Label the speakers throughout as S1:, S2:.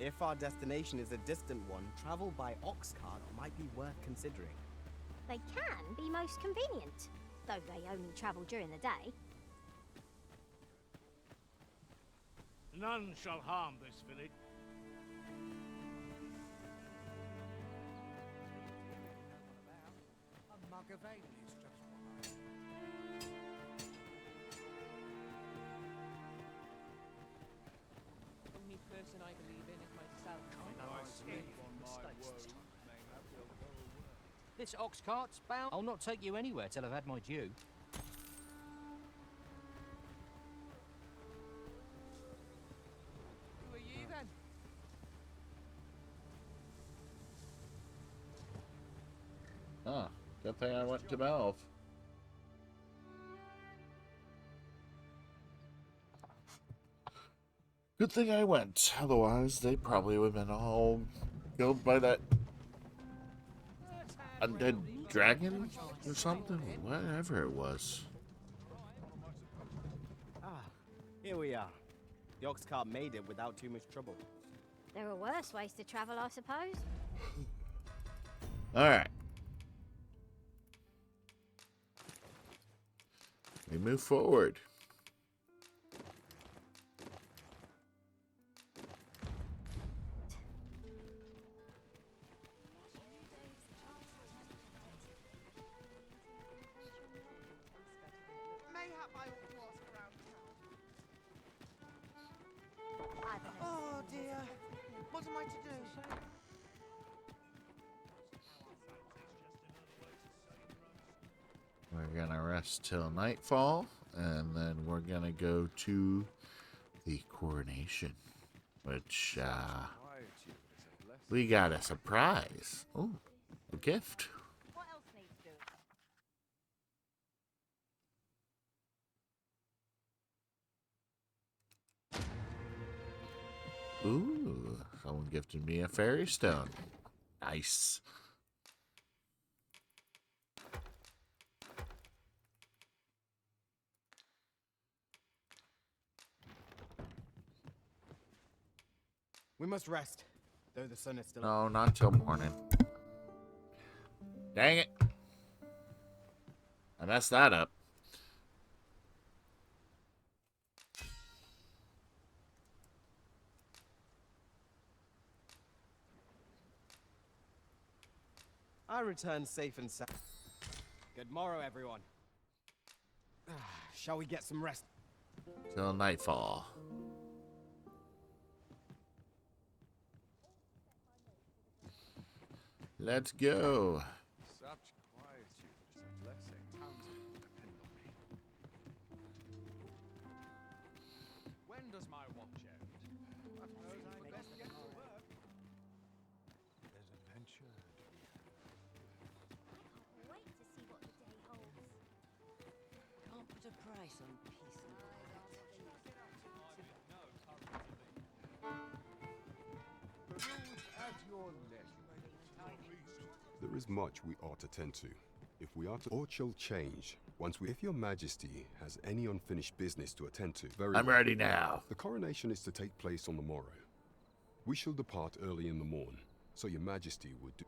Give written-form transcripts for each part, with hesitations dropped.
S1: If our destination is a distant one, travel by ox cart might be worth considering.
S2: They can be most convenient, though they only travel during the day.
S3: None shall harm this village.
S4: A mug of ale is just fine.
S5: Only person I believe in is myself.
S6: This ox cart's bound. I'll not take you anywhere till I've had my due.
S5: Who are you then?
S7: Ah, good thing I went to Melv. Good thing I went. Otherwise, they probably would have been all killed by that undead dragon or something. Whatever it was.
S1: Ah, here we are. The ox cart made it without too much trouble.
S2: There are worse ways to travel, I suppose.
S7: Alright. We move forward.
S5: Mayhap I ought to ask around town.
S4: Oh dear, what am I to do?
S7: We're gonna rest till nightfall, and then we're gonna go to the coronation, which we got a surprise. Oh, a gift.
S2: What else needs doing?
S7: Ooh, someone gifted me a fairy stone. Nice.
S1: We must rest, though the sun is still...
S7: No, not till morning. Dang it. I messed that up.
S1: I return safe and sound. Good morrow, everyone. Shall we get some rest?
S7: Till nightfall. Let's go.
S4: Such quietude is a blessing. Depend on me. When does my watch end? I suppose I best get to work. There's adventure to be had.
S2: I can't wait to see what the day holds.
S5: Can't put a price on peace and quiet.
S4: The rules at your leisure.
S8: There is much we ought to tend to. If we are to, or shall change once we. If your Majesty has any unfinished business to attend to,
S7: I'm ready now.
S8: The coronation is to take place on the morrow. We shall depart early in the morn, so your Majesty would do.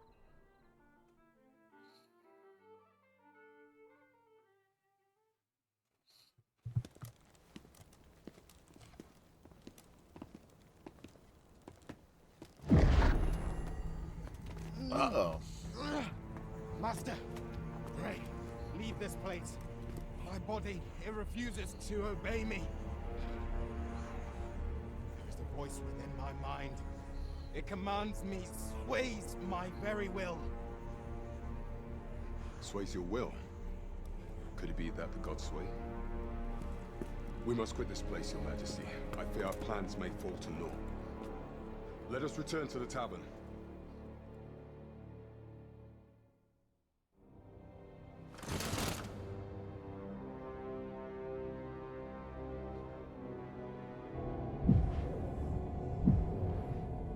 S7: Uh-oh.
S1: Master, pray, leave this place. My body, it refuses to obey me. There is a voice within my mind. It commands me, sways my very will.
S8: Sways your will. Could it be that the gods sway? We must quit this place, your Majesty. I fear our plans may fall to naught. Let us return to the tavern.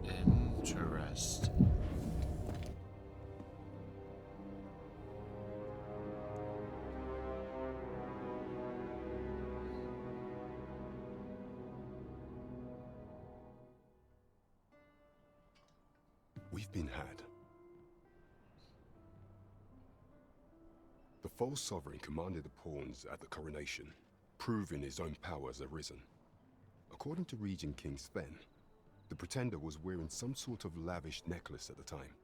S7: Interesting.
S8: we've been had. The false sovereign commanded the pawns at the coronation, proving his own power as arisen. According to Regent King Sven, the pretender was wearing some sort of lavish necklace at the time.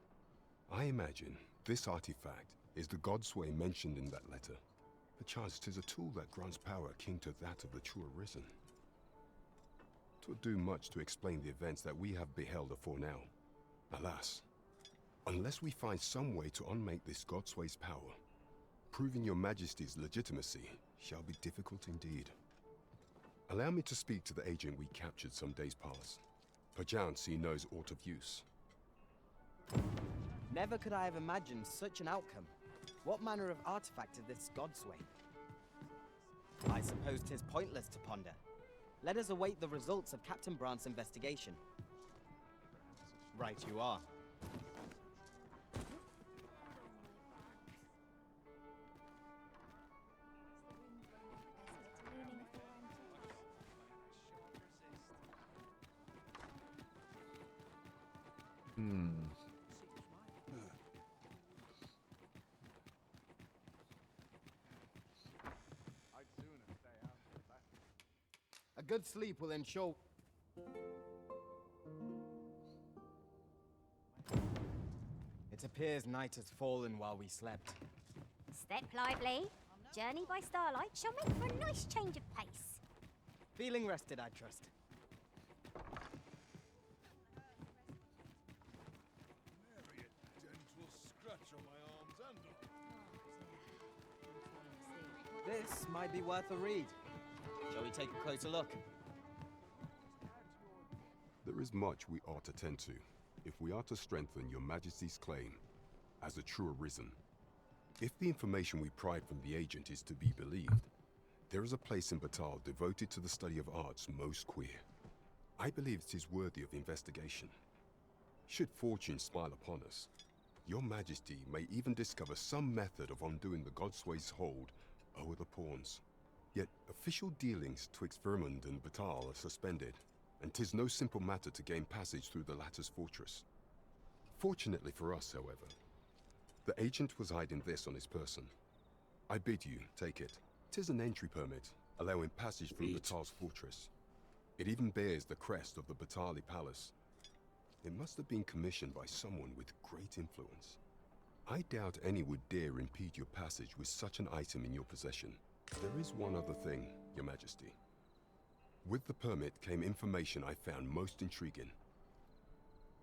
S8: I imagine this artifact is the Godsway mentioned in that letter. Perchance 'tis a tool that grants power akin to that of the true arisen. 'Twould do much to explain the events that we have beheld afore now. Alas, unless we find some way to unmake this Godsway's power, proving your majesty's legitimacy shall be difficult indeed. Allow me to speak to the agent we captured some days past. Perchance he knows aught of use.
S9: Never could I have imagined such an outcome. What manner of artifact is this Godsway? I suppose 'tis pointless to ponder. Let us await the results of Captain Brandt's investigation. Right you are.
S4: I'd sooner stay out of the battle.
S9: A good sleep will ensure... It appears night has fallen while we slept.
S2: Step lively. Journey by starlight shall make for a nice change of pace.
S9: Feeling rested, I trust.
S4: Nary a dental scratch on my arms and
S9: This might be worth a read. Shall we take a closer look?
S8: There is much we ought to tend to, if we are to strengthen your majesty's claim as a true arisen. If the information we pry from the agent is to be believed, there is a place in Batal devoted to the study of arts most queer. I believe it is worthy of investigation. Should fortune smile upon us, your majesty may even discover some method of undoing the Godsway's hold over the pawns. Yet official dealings twixt Vermund and Batal are suspended, and 'tis no simple matter to gain passage through the latter's fortress. Fortunately for us, however, the agent was hiding this on his person. I bid you take it. 'Tis an entry permit, allowing passage through Batal's fortress. It even bears the crest of the Batali Palace. It must have been commissioned by someone with great influence. I doubt any would dare impede your passage with such an item in your possession. There is one other thing, your majesty. With the permit came information I found most intriguing.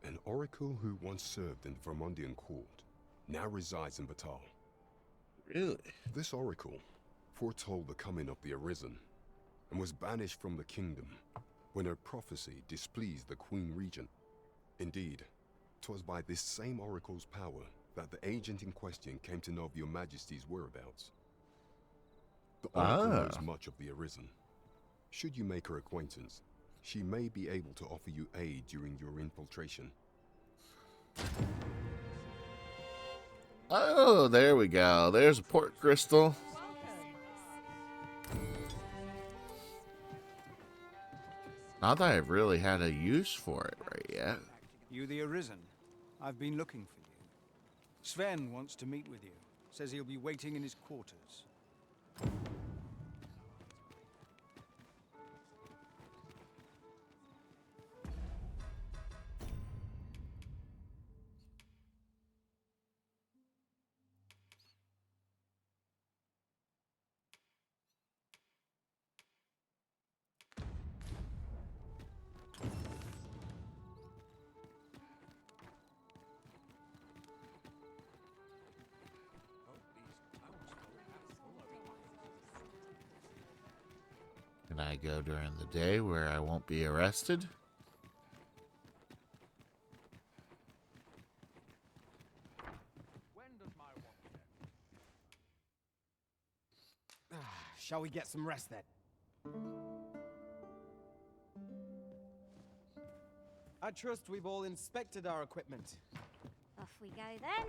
S8: An oracle who once served in the Vermundian court now resides in Batal.
S7: Really?
S8: This oracle foretold the coming of the Arisen and was banished from the kingdom when her prophecy displeased the Queen Regent. Indeed, 'twas by this same oracle's power that the agent in question came to know of your majesty's whereabouts. The oracle knows much of the Arisen. Should you make her acquaintance, she may be able to offer you aid during your infiltration.
S7: Oh, there we go. There's a port crystal. Not that I've really had a use for it right yet.
S4: You the Arisen. I've been looking for you. Sven wants to meet with you. Says he'll be waiting in his quarters.
S7: Can I go during the day where I won't be arrested?
S4: When does my watch end?
S9: Shall we get some rest then? I trust we've all inspected our equipment.
S2: Off we go then.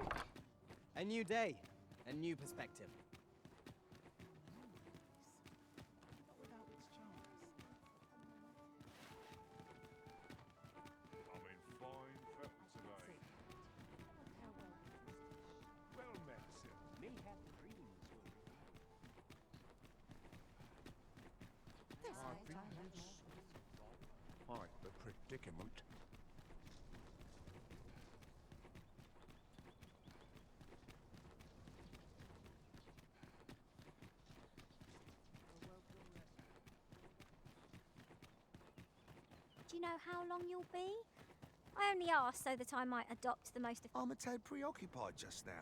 S9: A new day, a new perspective.
S4: I'm in fine fettle today. Quite the predicament.
S2: Do you know how long you'll be? I only asked so that I might adopt the most.
S4: I'm a tad preoccupied just now.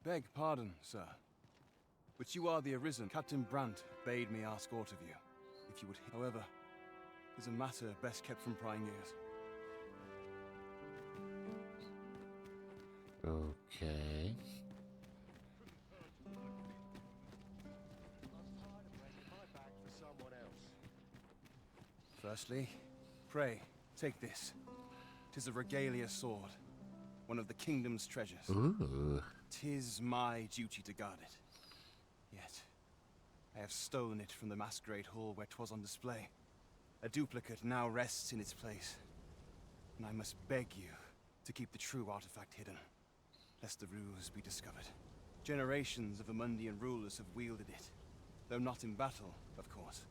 S10: Beg pardon, sir. But you are the Arisen. Captain Brandt bade me ask aught of you. If you would, however, is a matter best kept from prying ears.
S7: Okay.
S10: Firstly, pray, take this. 'Tis a regalia sword, one of the kingdom's treasures.
S7: Ooh.
S10: 'Tis my duty to guard it. Yet, I have stolen it from the masquerade hall where 'twas on display. A duplicate now rests in its place, and I must beg you to keep the true artifact hidden, lest the ruse be discovered. Generations of Amundian rulers have wielded it, though not in battle, of course.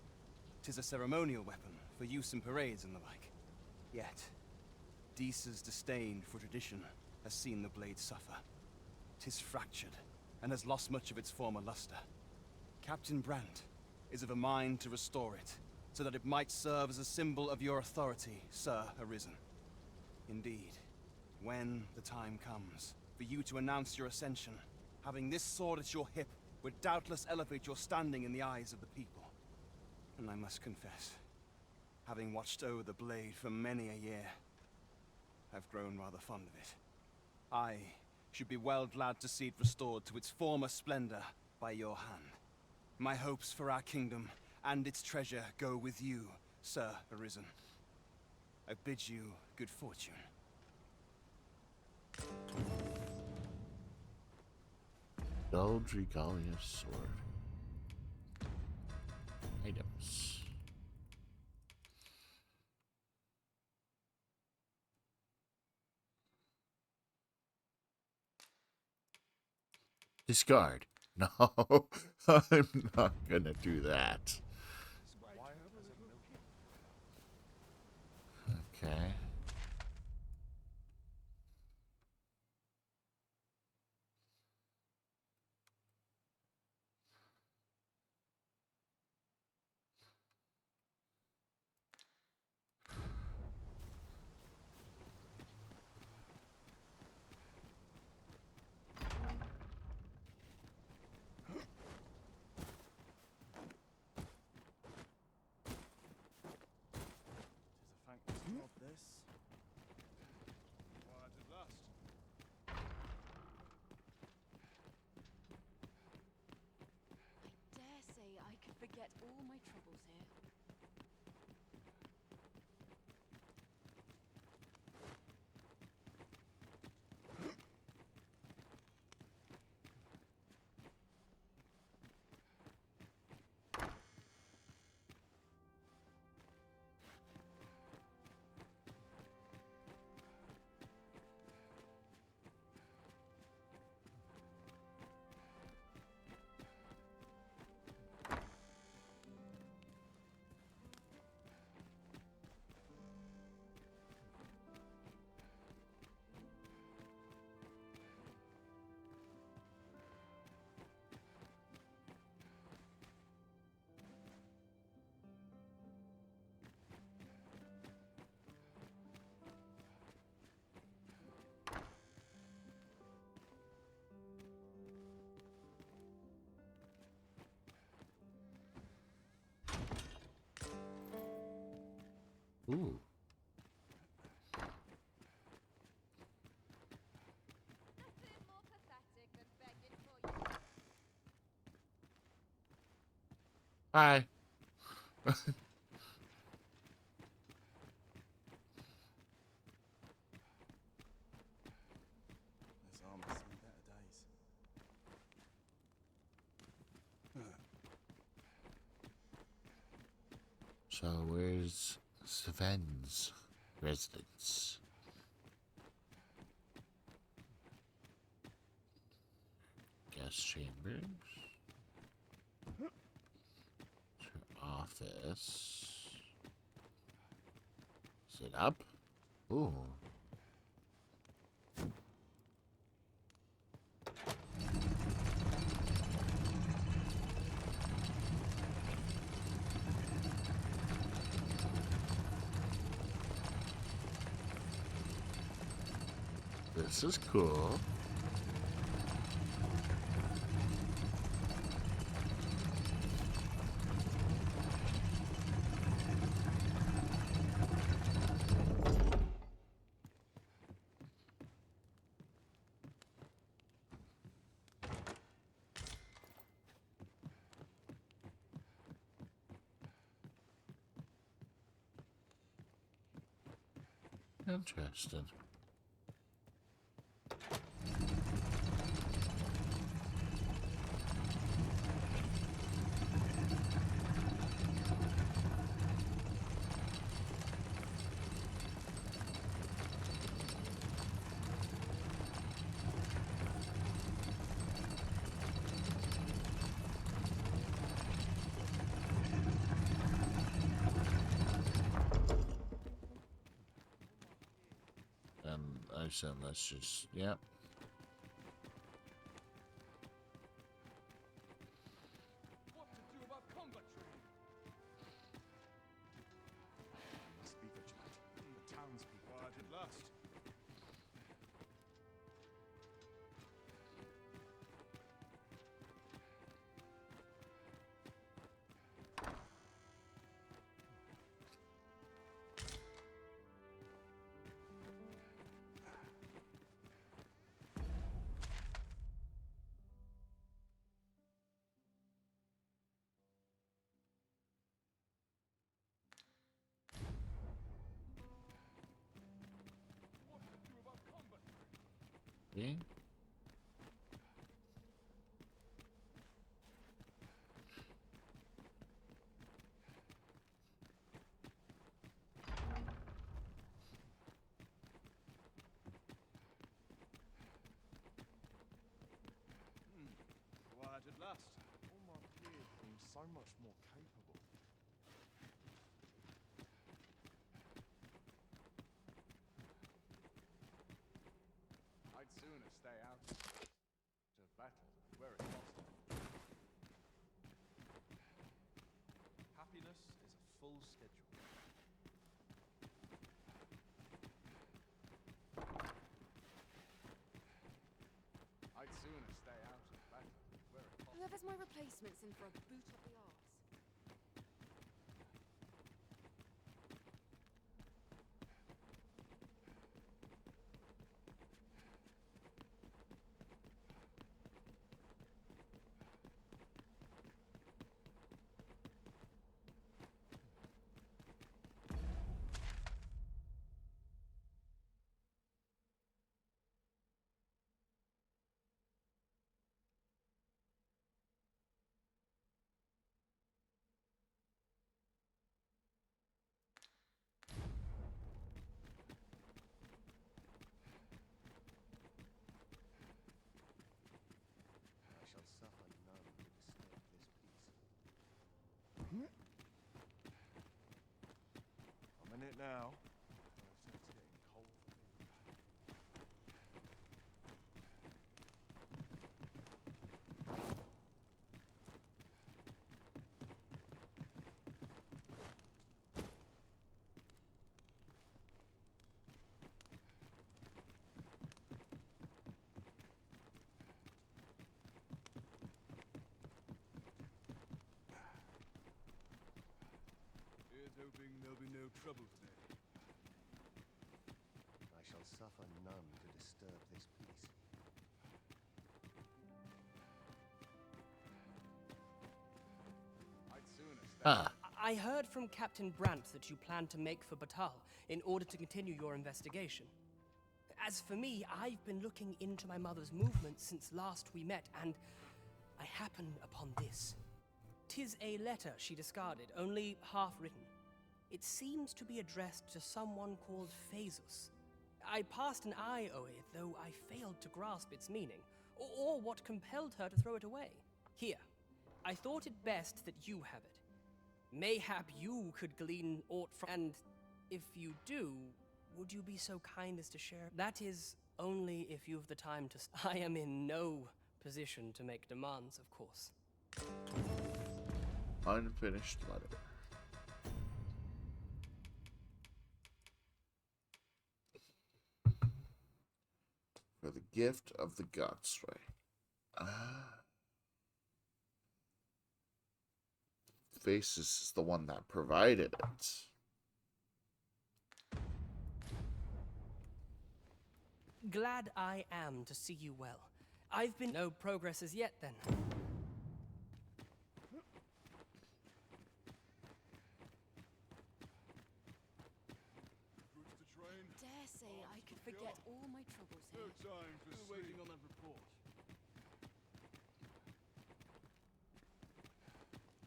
S10: 'Tis a ceremonial weapon for use in parades and the like. Yet, Disa's disdain for tradition has seen the blade suffer. 'Tis fractured, and has lost much of its former luster. Captain Brandt is of a mind to restore it, so that it might serve as a symbol of your authority, Sir Arisen. Indeed, when the time comes for you to announce your ascension, having this sword at your hip would doubtless elevate your standing in the eyes of the people. And I must confess, having watched over the blade for many a year, I've grown rather fond of it. I should be well glad to see it restored to its former splendor by your hand. My hopes for our kingdom and its treasure go with you, Sir Arisen. I bid you good fortune.
S7: Gold regalia sword. Items. Discard. No, I'm not gonna do that. Okay.
S5: Forget all my troubles here.
S7: Ooh. Hi.
S10: This arm has seen better days.
S7: So where's Sven's residence? Guest chambers. Her office. Is it up? Ooh. This is cool. Interesting. I said let's just, yep.
S4: What to do about combat training? Must be vigilant. The townspeople. Quiet at last.
S7: Okay.
S4: Quiet at last. All my peers seem so much more capable. I'd sooner stay out to battle where it's possible. Happiness is a full schedule. I'd sooner stay out of battle where it's possible.
S5: Whoever's my replacement's in for a boot up the arse.
S4: I shall suffer none to disturb this peace. I'm in it now. It's getting cold for me. Here's hoping there'll be no trouble today. I shall suffer none to disturb this peace. I'd sooner stay.
S7: Ah,
S11: I heard from Captain Brandt that you plan to make for Batal in order to continue your investigation. As for me, I've been looking into my mother's movements since last we met, and I happened upon this. 'Tis a letter she discarded, only half written. It seems to be addressed to someone called Phaesus. I passed an eye o'er it, though I failed to grasp its meaning, or what compelled her to throw it away. Here, I thought it best that you have it. Mayhap you could glean aught from, and if you do, would you be so kind as to share? That is, only if you've the time to. I am in no position to make demands, of course.
S7: Unfinished letter. For the gift of the Godsway. Faces is the one that provided it.
S11: Glad I am to see you well. I've been no progress as yet, then.
S5: Dare say I could forget all my troubles here.
S4: No time for waiting on that report.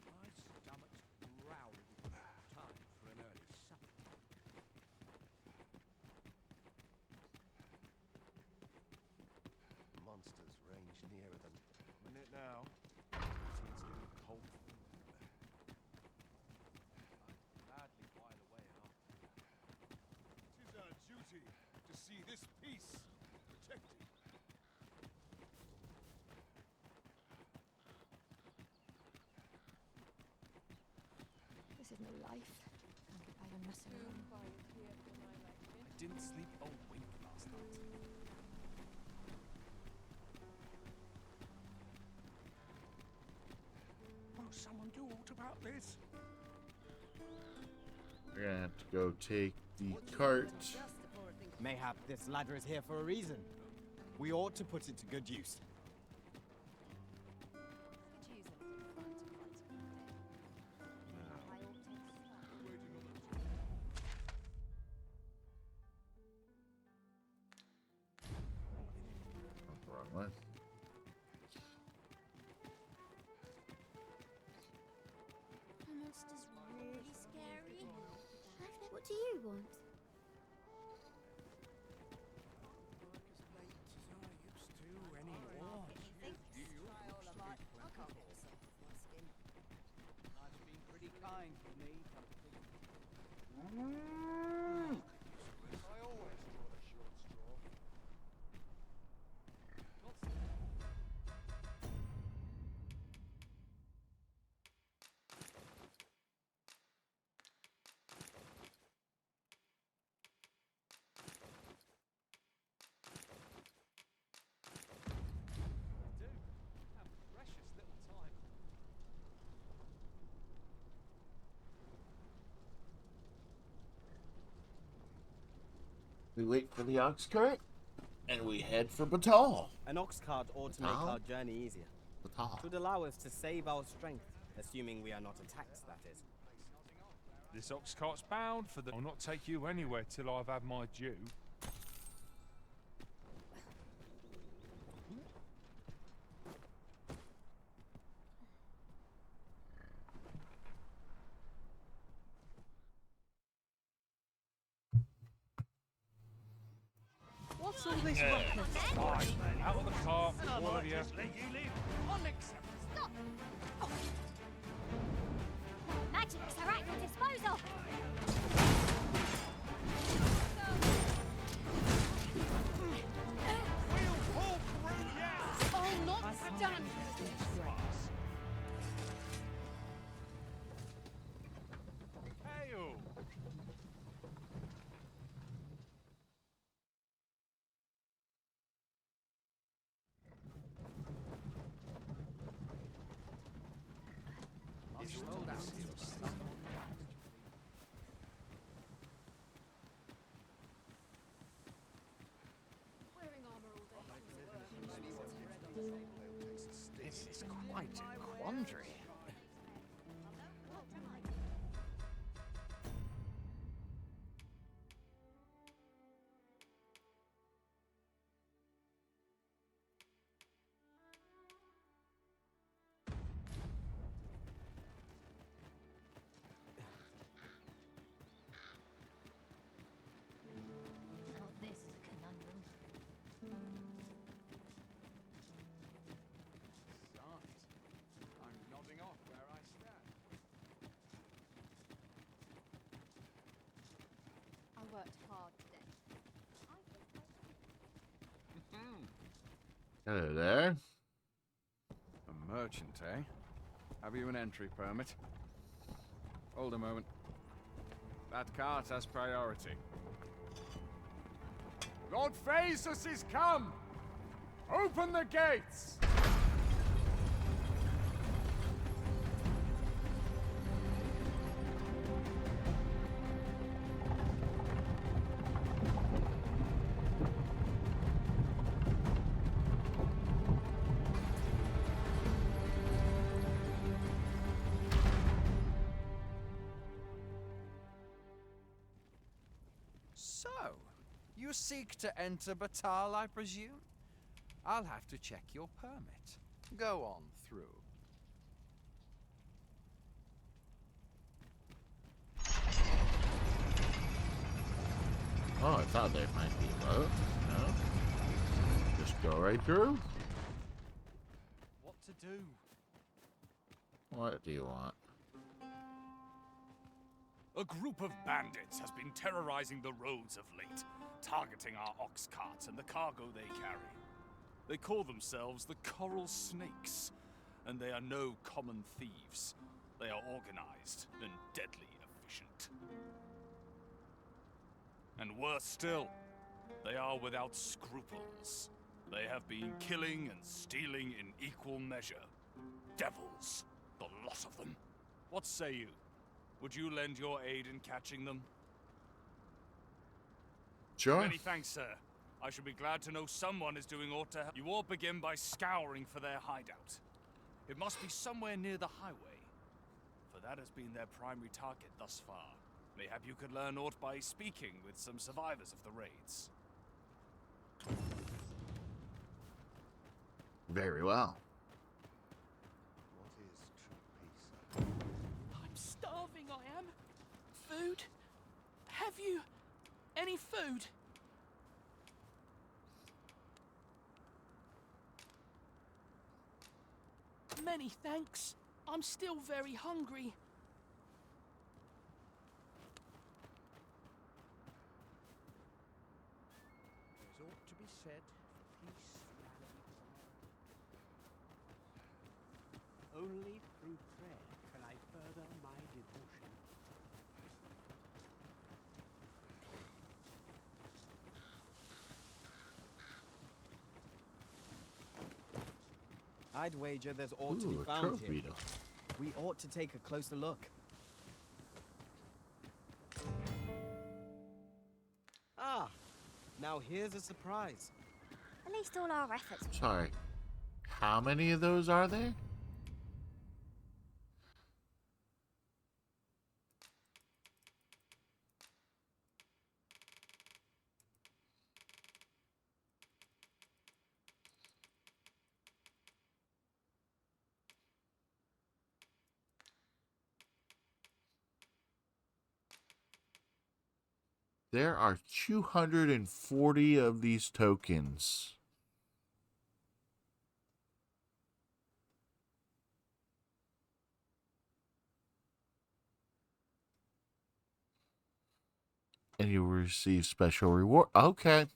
S6: My stomach's growling. Time for an early supper.
S4: Monsters range nearer than. Minute now. It's getting cold. I'd gladly while away after. It is our duty to see this peace protected.
S2: This is no life. Can't get by on messing around.
S4: I didn't sleep a wink last night.
S3: Won't someone do aught about this?
S7: We're gonna have to go take the cart.
S9: Mayhap this ladder is here for a reason. We ought to put it to good use.
S7: Wrong one.
S2: The monster's really scary. What do you want?
S6: Life's been pretty kind to me.
S4: I always draw the short straw. Precious little time.
S7: We wait for the ox cart, and we head for Batal.
S9: An ox cart ought to make our journey easier.
S7: Batal.
S9: It would allow us to save our strength, assuming we are not attacked, that is.
S12: This ox cart's bound for the. I'll not take you anywhere till I've had my due.
S5: What's all this ruckus?
S12: Right, out of the cart, all of you.
S3: Let you live. Unacceptable.
S2: Stop! Oh. Magics are at your disposal.
S3: We'll pull through, yes.
S5: I'll not stand.
S12: Hail!
S5: Wearing armor all day.
S6: This is quite a quandary.
S13: worked hard today.
S7: Hello there.
S6: A merchant, eh? Have you an entry permit? Hold a moment. That cart has priority. Lord Phaesus is come! Open the gates! So, you seek to enter Batal, I presume? I'll have to check your permit. Go on through.
S7: Oh, I thought they might be low. No. Just go right through.
S10: What to do?
S7: What do you want?
S3: A group of bandits has been terrorizing the roads of late, targeting our ox carts and the cargo they carry. They call themselves the Coral Snakes, and they are no common thieves. They are organized and deadly efficient. And worse still, they are without scruples. They have been killing and stealing in equal measure. Devils, the lot of them. What say you? Would you lend your aid in catching them?
S7: Sure.
S3: Many thanks, sir. I shall be glad to know someone is doing aught to help. You all begin by scouring for their hideout. It must be somewhere near the highway, for that has been their primary target thus far. Mayhap you could learn aught by speaking with some survivors of the raids.
S7: Very well.
S4: What is true peace?
S11: I'm starving, I am. Food? Have you any food? Many thanks. I'm still very hungry.
S6: There's ought to be said for peace and
S14: Only through prayer can I further my devotion.
S9: I'd wager there's ought to be
S7: Ooh, a
S9: found
S7: trophy
S9: here.
S7: though.
S9: We ought to take a closer look. Ah, now here's a surprise.
S2: At least all our efforts.
S7: Sorry. How many of those are there? There are 240 of these tokens. And you will receive special reward. Okay.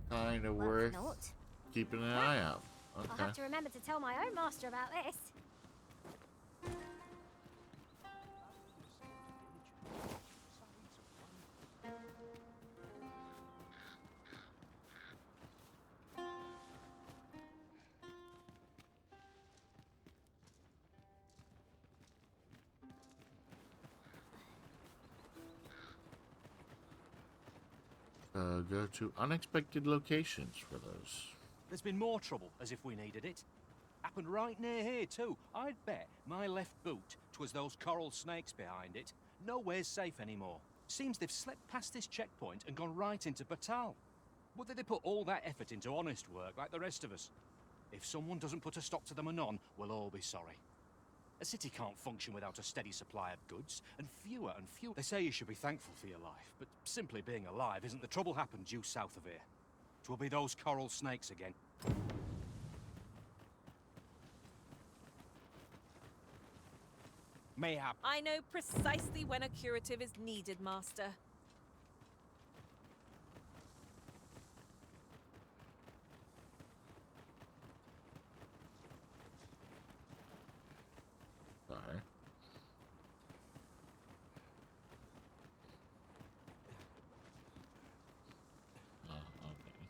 S7: Kind of worth
S2: Not.
S7: keeping an eye out.
S2: I'll
S7: Okay.
S2: have to remember to tell my own master about this.
S7: Go to unexpected locations for those.
S14: There's been more trouble, as if we needed it. Happened right near here, too. I'd bet my left boot, 'twas those coral snakes behind it. Nowhere's safe anymore. Seems they've slipped past this checkpoint and gone right into Batal. Would they put all that effort into honest work like the rest of us? If someone doesn't put a stop to them anon, we'll all be sorry. A city can't function without a steady supply of goods, and fewer. They say you should be thankful for your life, but simply being alive isn't. The trouble happened due south of here. 'Twill be those coral snakes again.
S9: Mayhap.
S15: I know precisely when a curative is needed, Master.
S7: Sorry. Oh, okay.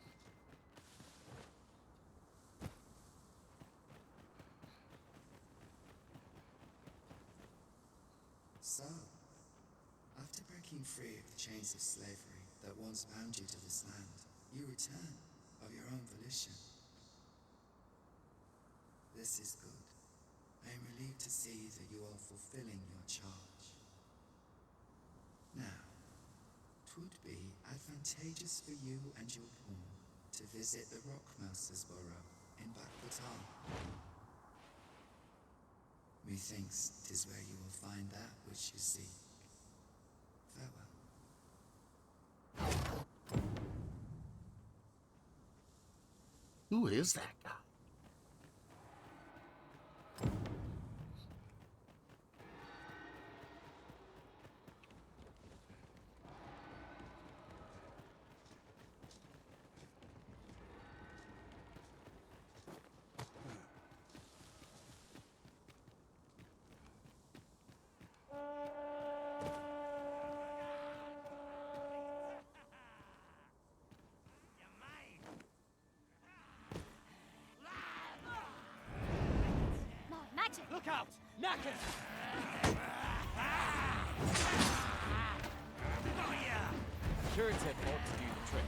S13: So, after breaking free of the chains of slavery that once bound you to this land, you return of your own volition. This is good. I am relieved to see that you are fulfilling your charge. Now, 'twould be advantageous for you and your pawn to visit the Rockmouser's burrow in Backwater. Methinks 'tis where you will find that which you seek. Farewell.
S7: Who is that guy?
S2: My magic!
S9: Look out! Knackers! Curative ought to do the trick.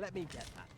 S9: Let me get that.